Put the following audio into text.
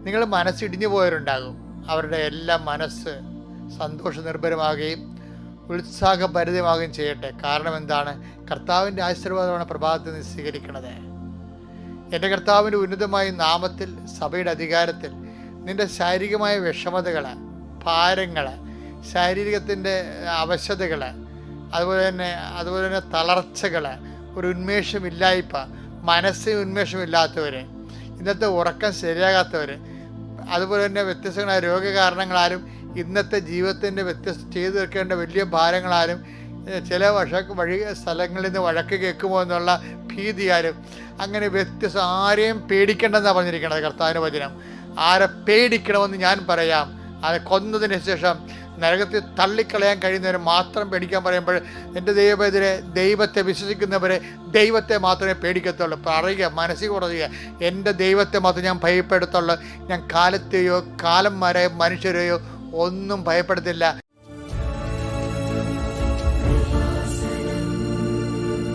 നിങ്ങൾ മനസ്സിടിഞ്ഞു പോയവരുണ്ടാകും. അവരുടെ എല്ലാം മനസ്സ് സന്തോഷ നിർഭരമാകുകയും ഉത്സാഹഭരിതമാകുകയും ചെയ്യട്ടെ. കാരണം എന്താണ്? കർത്താവിൻ്റെ ആശീർവാദമാണ് പ്രഭാതത്തിൽ നിന്ന് സ്വീകരിക്കുന്നത്. എൻ്റെ കർത്താവിൻ്റെ ഉന്നതമായ നാമത്തിൽ, സഭയുടെ അധികാരത്തിൽ നിൻ്റെ ശാരീരികമായ വിഷമതകൾ, ഭാരങ്ങൾ, ശാരീരികത്തിൻ്റെ അവശതകൾ, അതുപോലെ തന്നെ തളർച്ചകൾ, ഒരു ഉന്മേഷമില്ലായ്പ, മനസ്സിന് ഉന്മേഷമില്ലാത്തവർ, ഇന്നത്തെ ഉറക്കം ശരിയാകാത്തവർ, അതുപോലെ തന്നെ വ്യത്യസ്തങ്ങളായ രോഗകാരണങ്ങളാലും ഇന്നത്തെ ജീവിതത്തിൻ്റെ ചെയ്തു തീർക്കേണ്ട വലിയ ഭാരങ്ങളാലും ചില വഴി സ്ഥലങ്ങളിൽ നിന്ന് വഴക്ക് കേൾക്കുമോ എന്നുള്ള ഭീതിയാലും അങ്ങനെ ആരെയും പേടിക്കേണ്ടെന്നാണ് പറഞ്ഞിരിക്കുന്നത് കർത്താവിൻ്റെ വചനം. ആരെ പേടിക്കണമെന്ന് ഞാൻ പറയാം? അത് കൊന്നതിന് ശേഷം നരകത്തിൽ തള്ളിക്കളയാൻ കഴിയുന്നവരെ മാത്രം പേടിക്കാൻ പറയുമ്പോൾ, എൻ്റെ ദൈവത്തെ വിശ്വസിക്കുന്നവരെ ദൈവത്തെ മാത്രമേ പേടിക്കത്തുള്ളൂ. പറയുക, മനസ്സിൽ കുറയുക, എൻ്റെ ദൈവത്തെ മാത്രം ഞാൻ ഭയപ്പെടുത്തുള്ളൂ. ഞാൻ കാലത്തെയോ കാലം വരെ മനുഷ്യരെയോ ഒന്നും ഭയപ്പെടുത്തില്ല.